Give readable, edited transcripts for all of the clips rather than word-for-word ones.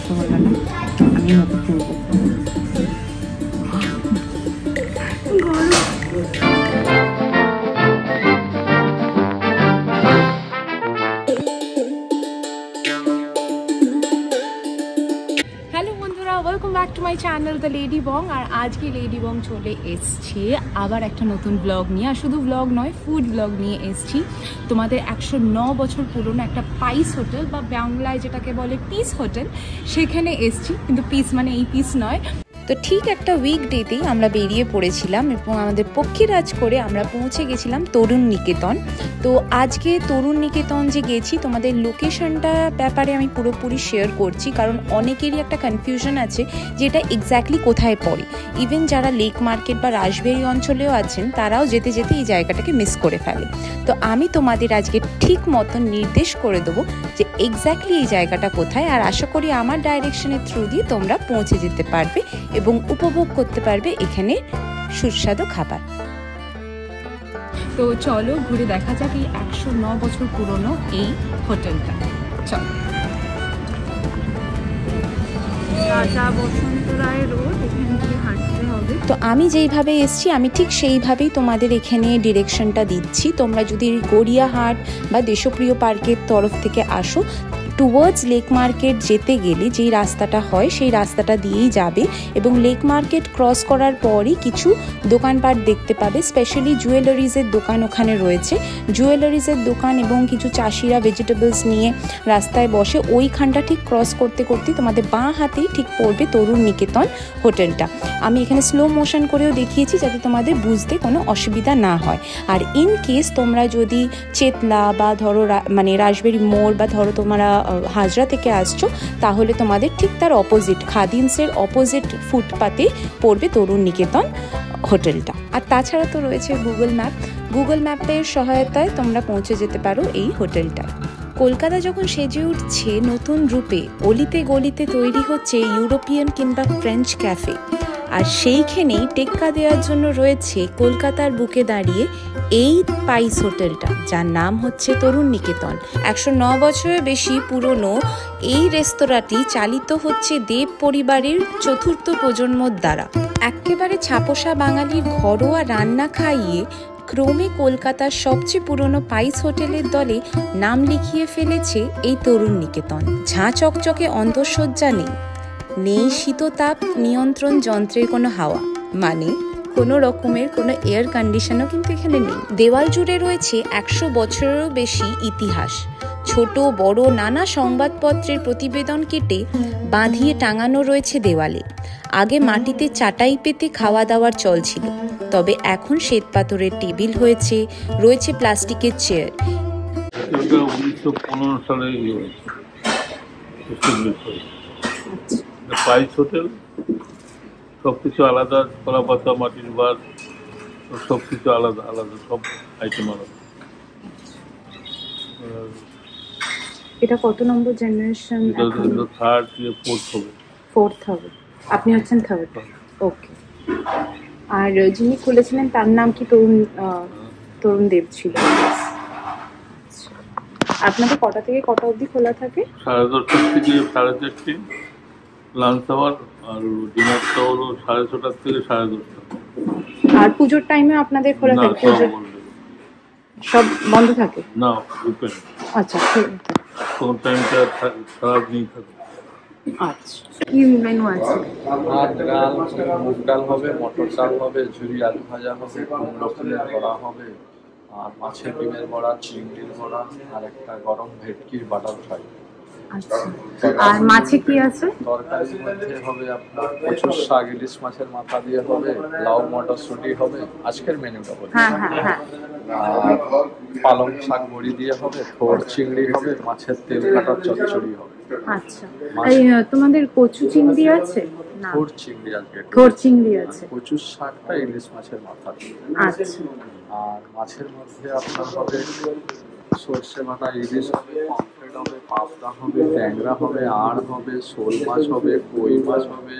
ইচ্ছা হলো না, আমি মুখে তুলব। Welcome back to my channel the lady bong. আর আজকে লেডি বং চলে এসছে আবার একটা নতুন ব্লগ নিয়ে। আর শুধু ব্লগ নয়, ফুড ব্লগ নিয়ে এসছি। তোমাদের 109 বছর পুরনো একটা পাইস হোটেল, বা বাংলায় যেটাকে বলে পিস হোটেল, সেখানে এসছি। কিন্তু পিস মানে এই পিস নয়। তো ঠিক একটা উইকডেতেই আমরা বেরিয়ে পড়েছিলাম এবং আমাদের পক্ষীরাজ করে আমরা পৌঁছে গেছিলাম তরুণ নিকেতন। তো আজকে তরুণ নিকেতন যে গেছি, তোমাদের লোকেশনটা ব্যাপারে আমি পুরোপুরি শেয়ার করছি, কারণ অনেকেরই একটা কনফিউশন আছে যে এটা এক্স্যাক্টলি কোথায় পড়ে। ইভেন যারা লেক মার্কেট বা রাসবেরি অঞ্চলেও আছেন, তারাও যেতে যেতে এই জায়গাটাকে মিস করে ফেলে। তো আমি তোমাদের আজকে ঠিক মতন নির্দেশ করে দেবো যে এক্স্যাক্টলি এই জায়গাটা কোথায়। আর আশা করি আমার ডাইরেকশনের থ্রু দিয়ে তোমরা পৌঁছে যেতে পারবে এবং উপভোগ করতে পারবে এখানে সুস্বাদু খাবার। তো চলো ঘুরে দেখা যাক এই 109 বছর পুরনো এই হোটেলটা। চলো। রাজা বসন্ত রায় রোড, এখান থেকে হাঁটতে হবে। তো আমি যেইভাবে এসছি, আমি ঠিক সেইভাবেই তোমাদের এখানে ডিরেকশনটা দিচ্ছি। তোমরা যদি গড়িয়াহাট বা দেশপ্রিয় পার্কের তরফ থেকে আসো, টুয়ার্ডস লেক মার্কেট যেতে গেলে যেই রাস্তাটা হয় সেই রাস্তাটা দিয়েই যাবে এবং লেক মার্কেট ক্রস করার পরই কিছু দোকানপাট দেখতে পাবে। স্পেশালি জুয়েলারিজের দোকান ওখানে রয়েছে। জুয়েলারিজের দোকান এবং কিছু চাষিরা ভেজিটেবলস নিয়ে রাস্তায় বসে। ওইখানটা ঠিক ক্রস করতে করতেই তোমাদের বাঁ হাতেই ঠিক পড়বে তরুণ নিকেতন হোটেলটা। আমি এখানে স্লো মোশন করেও দেখিয়েছি যাতে তোমাদের বুঝতে কোনো অসুবিধা না হয়। আর ইন কেস তোমরা যদি চেতলা বা ধরো মানে রাসবেরি মোড় বা ধরো তোমরা হাজরা থেকে আসছো, তাহলে তোমাদের ঠিক তার অপোজিট খাদিমসের অপোজিট ফুটপাতে পড়বে তরুণ নিকেতন হোটেলটা। আর তাছাড়া তো রয়েছে গুগল ম্যাপের সহায়তায় তোমরা পৌঁছে যেতে পারো এই হোটেলটায়। কলকাতা যখন সেজে উঠছে নতুন রূপে, অলিতে গলিতে তৈরি হচ্ছে ইউরোপিয়ান কিংবা ফ্রেঞ্চ ক্যাফে। আর সেইখানেই টেক্কা দেওয়ার জন্য রয়েছে কলকাতার বুকে দাঁড়িয়ে এই পাইস হোটেলটা, যার নাম হচ্ছে তরুণ নিকেতন। 109 বছরের বেশি পুরনো এই রেস্তোরাঁটি চালিত হচ্ছে দেব পরিবারের চতুর্থ প্রজন্মর দ্বারা। একেবারে ছাপোষা বাঙালির ঘরোয়া রান্না খাইয়ে ক্রমে কলকাতার সবচেয়ে পুরনো পাইস হোটেলের দলে নাম লিখিয়ে ফেলেছে এই তরুণ নিকেতন। ঝাঁ চকচকে অন্তঃসজ্জা নেই শীততাপ নিয়ন্ত্রণ যন্ত্রের কোনো হাওয়া, মানে কোনো রকমের কোনো এয়ার কন্ডিশনও কিন্তু এখানে নেই। দেওয়াল জুড়ে রয়েছে 100 বছরেরও বেশি ইতিহাস। ছোট বড় নানা সংবাদপত্রের প্রতিবেদন কেটে বাঁধিয়ে টাঙানো রয়েছে দেওয়ালে। আগে মাটিতে চাটাই পেতে খাওয়া দাওয়ার চল ছিল, তবে এখন শ্বেতপাথরের টেবিল হয়েছে, রয়েছে প্লাস্টিকের চেয়ার। 1915 সালে পাইস হোটেল, সবকিছু আলাদা, কলা পাতা, মাটির বার, সবকিছু আলাদা আলাদা, সব আইটেম আলাদা। এটা কত নম্বর জেনারেশন? ফোর্থ হবে। আপনি হচ্ছেন থার্ড। ওকে। আর যিনি খুলেছিলেন তার নাম কি তরুণ দেব ছিল? আপনাদের কটা থেকে কটা অবধি খোলা থাকে? 10:30 থেকে 4:30 লাঞ্চ আওয়ার, আর ডিনারটা হলো 6:30 থেকে 10:30। আর পুজোর টাইমে আপনাদের খোলা থাকে? সব বন্ধ থাকে না, ওপেন। আচ্ছা, কোন টাইমটা খারাপ নেই থাকে। আচ্ছা, কি মেনু আছে? ভাত, ডাল, মুগ ডাল হবে, মটর ডাল হবে, ঝুরি আলু ভাজা হবে, কুমড়ো ফুলের বড়া হবে, আর মাছের ডিমের বড়া, চিংড়ির বড়া, আর একটা গরম ভেটকির বাটার ফ্রাই। আচ্ছা, আর মাছে কি আছে? তরকারির মধ্যে হবে আপনার কচুর শাক, ইলিশ মাছের মাথা দিয়ে হবে, লাউ মটরশুঁটি হবে, আজকের মেনুটা বলি। হ্যাঁ। আর পালং শাক বড়ি দিয়ে হবে, থোড় চিংড়ি হবে, মাছের তেল কাটার চচ্চড়ি হবে। আচ্ছা, এই তোমাদের কচু চিংড়ি আছে? না, থোড় চিংড়ি আছে। থোড় চিংড়ি আছে। কচুর শাকটা ইলিশ মাছের মাথা দিয়ে। আচ্ছা। আর মাছের মধ্যে আপনার হবে সর্ষে বাটা ইলিশ হবে, পমফ্রেট হবে, পাবদা হবে, ট্যাংরা হবে, আড় হবে, শোল মাছ হবে, কই মাছ হবে,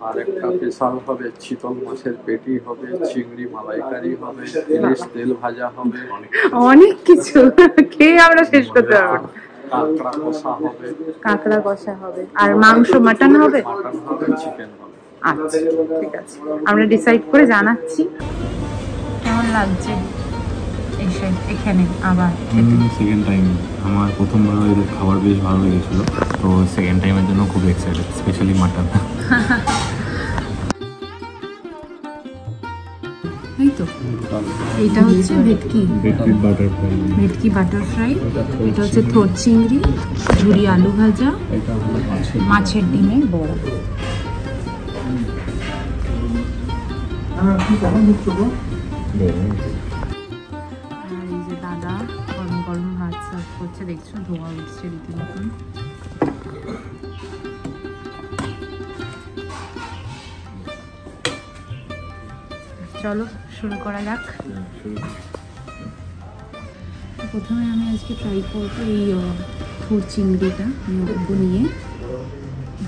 আর একটা স্পেশাল হবে চিতল মাছের পেটি হবে, চিংড়ি মালাইকারি হবে, ইলিশ তেল ভাজা হবে, অনেক কিছু খেয়ে আমরা শেষ করতে পারবো। কাঁকড়া কষা হবে, কাঁকড়া কষা হবে, আর মাংস মাটন হবে, মাটন হবে, চিকেন হবে। আচ্ছা ঠিক আছে, আমরা ডিসাইড করে জানাচ্ছি। কেমন লাগছে এসে এখানে আবার? সেকেন্ড টাইম, আমার প্রথমবার এদের খাবার বেশ ভালো লেগেছিল, তো সেকেন্ড টাইমের জন্য খুব এক্সাইটেড, স্পেশালি মাটন। এই তো এটা হচ্ছে ভেটকি বাটার ফ্রাই, ভেটকি বাটার ফ্রাই, এটা হচ্ছে থোর চিংড়ি, ঝুরি আলু ভাজা, এটা হলো মাছের ডিমের বড়া। আর এই যে দাদা গরম গরম ভাত সার্ভ করছে, দেখছো ধোঁয়া উঠছে রীতিমতন। চলো শুরু করা যাক। প্রথমে আমি আজকে ট্রাই করবো এই থোর চিংড়িটা নিয়ে।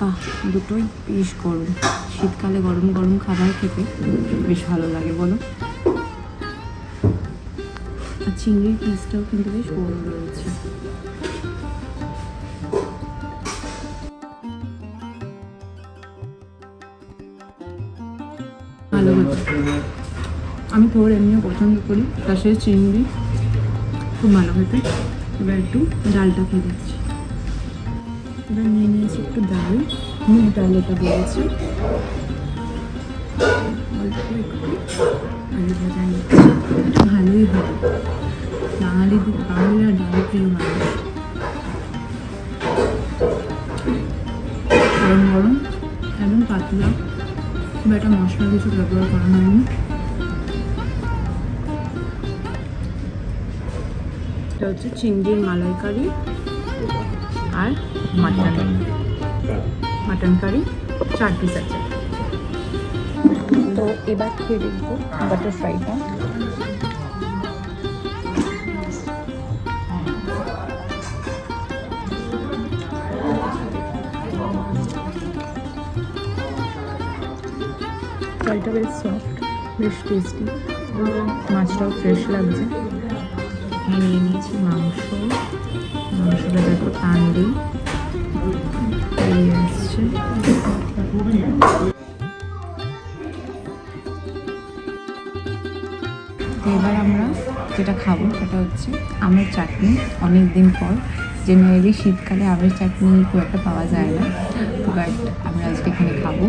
বাহ, দুটোই বেশ গরম, শীতকালে গরম গরম খাবার খেতে বেশ ভালো লাগে বলো। আর চিংড়ির পিসটাও কিন্তু বেশ বড় রয়েছে। ভালো হচ্ছে, আমি থোর এমনিও পছন্দ করি, তার সাথে চিংড়ি খুব ভালো খেতে। এবার একটু ডালটা খেয়ে দিচ্ছি। এবার নিয়ে নিয়েছি একটু ডাল, মুগ ডাল এটা বলেছে, অল্প একটু আলু ভাজা নিচ্ছি। এটা ভালোই হবে, বাঙালিরা ডাল প্রিয় মানুষ। গরম গরম একদম পাতলা, বা এটা মশলা কিছু ব্যবহার করা হয়নি। এটা হচ্ছে চিংড়ির মালাইকারি আর মাটন কারি, 4 পিস আছে। তো এবার খেয়ে দেখবো বাটার ফ্রাইটা। ফ্রাইটা বেশ সফট, বেশ টেস্টি, মাছটাও ফ্রেশ লাগছে। নিয়ে নিয়েছি মাংসটা দেখো টান্ডি আসছে। এবার আমরা যেটা খাবো সেটা হচ্ছে আমের চাটনি। অনেক দিন পর, জেনারেলি শীতকালে আমের চাটনি খুব একটা পাওয়া যায় না, বাট আমরা আজকে এখানে খাবো।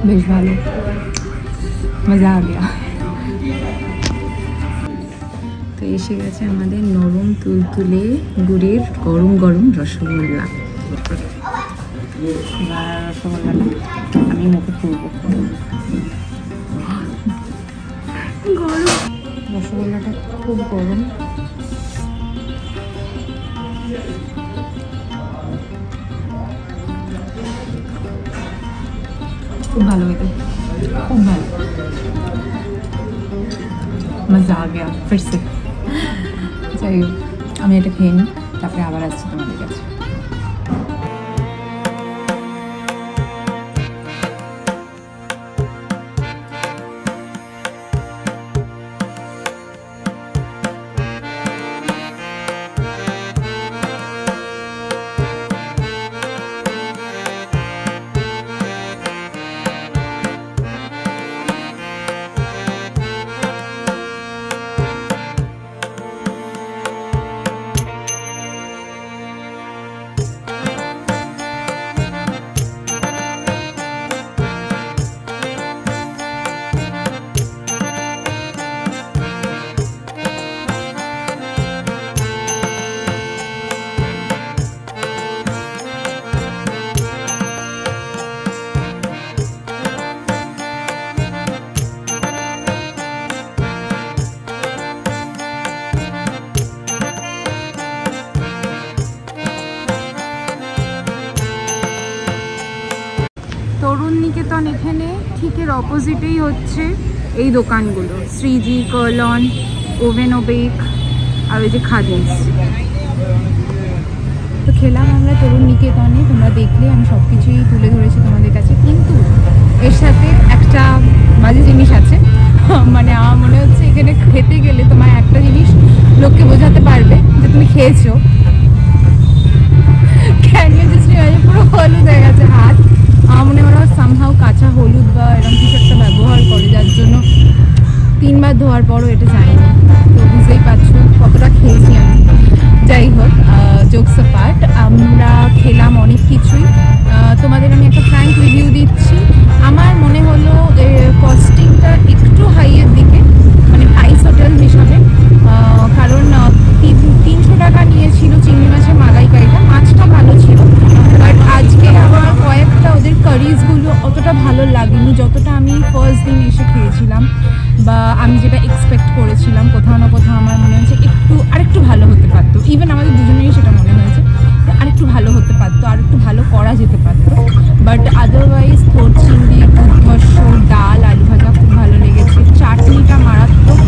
বেশ ভালো, মজা আ গিয়া। তো এসে গেছে আমাদের নরম তুলতুলে গুড়ের গরম গরম রসগোল্লা। রসগোল্লাটা আমি মুখে তুলব। গরম রসগোল্লাটা খুব গরম। খুব ভালো হতো, খুব ভালো, মজা আ গিয়া ফিরসে। যাই হোক, আমি এটা খেয়ে নিই, তারপরে আবার আসছি তোমাদের কাছে। তরুণ নিকেতন এখানে ঠিক এর অপোজিটেই হচ্ছে এই দোকানগুলো, শ্রীজি, কার্লন, ওভেন ও বেক আর ওই যে খাদিমস। তো খেলাম আমরা তরুণ নিকেতনে, তোমরা দেখলে আমি সব কিছুই তুলে ধরেছি তোমাদের কাছে। কিন্তু এর সাথে একটা বাজে জিনিস আছে, মানে আমার মনে হচ্ছে এখানে খেতে গেলে তোমার একটা জিনিস লোককে বোঝাতে পারবে যে তুমি খেয়েছো। পুরো হলুদ হয়ে গেছে হাত, আমার মনে হয় সামহাও কাঁচা হলুদ বা এরকম কিছু একটা ব্যবহার করে, যার জন্য 3 বার ধোয়ার পরও এটা যায়নি। তো বুঝতেই পারছো কতটা খেয়েছি আমি। যাই হোক, জোকস অ্যাপার্ট, আমরা খেলাম অনেক কিছুই। তোমাদের আমি একটা ফ্র্যাঙ্ক রিভিউ দিচ্ছি। আমার মনে হলো কস্টিংটা একটু হাইয়ের দিকে, মানে প্রাইস হোটেল হিসাবে, কারণ 300 টাকা নিয়েছিল চিংড়ি মাছের মালাইকারিটা। মাছটা ভালো ছিল, বাট আজকে আমার কয়েকটা ওদের কারিজগুলো অতটা ভালো লাগেনি যতটা আমি ফার্স্ট দিন এসে খেয়েছিলাম, বা আমি যেটা এক্সপেক্ট করেছিলাম। কোথাও না কোথাও আমার মনে হয়েছে আরেকটু ভালো হতে পারতো। ইভেন আমাদের দুজনেরই সেটা মনে হয়েছে যে আরেকটু ভালো হতে পারতো, আরেকটু ভালো করা যেতে পারতো। বাট আদারওয়াইজ থোর চিংড়ি, দুর্ধর্ষ, ডাল, আলু ভাজা খুব ভালো লেগেছে। চাটনিটা মারাত্মক,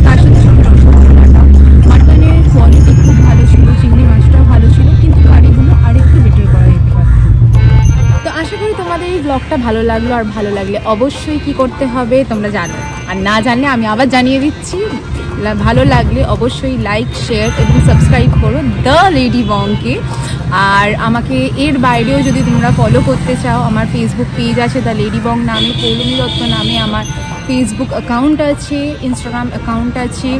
তার সাথে সাথে রসগোল্লাটা। মাটনের কোয়ালিটি খুব ভালো ছিল, চিংড়ি মাছটাও ভালো ছিল, কিন্তু কারিগুলো আরেকটু বেটার করা যেতে পারত। তো আশা করি তোমাদের এই ব্লগটা ভালো লাগলো, আর ভালো লাগলে অবশ্যই কি করতে হবে তোমরা জানো, আর না জানলে আমি আবার জানিয়ে দিচ্ছি। ভালো লাগলে অবশ্যই লাইক, শেয়ার এবং সাবস্ক্রাইব করো দ্য লেডি বংকে। আর আমাকে এর বাইরেও যদি তোমরা ফলো করতে চাও, আমার ফেসবুক পেজ আছে দ্য লেডি বং নামে, পৌলমী দত্ত নামে আমার ফেসবুক অ্যাকাউন্ট আছে, ইনস্টাগ্রাম অ্যাকাউন্ট আছে,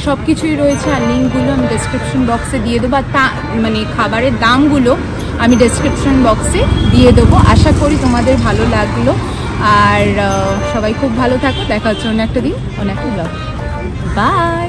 সব কিছুই রয়েছে। আর লিঙ্কগুলো আমি ডেসক্রিপশন বক্সে দিয়ে দেবো, আর মানে খাবারের দামগুলো আমি ডেসক্রিপশন বক্সে দিয়ে দেবো। আশা করি তোমাদের ভালো লাগলো, আর সবাই খুব ভালো থাকো। দেখা হচ্ছে অন্য একটা দিন, অন্য একটা ব্লগ। বাই।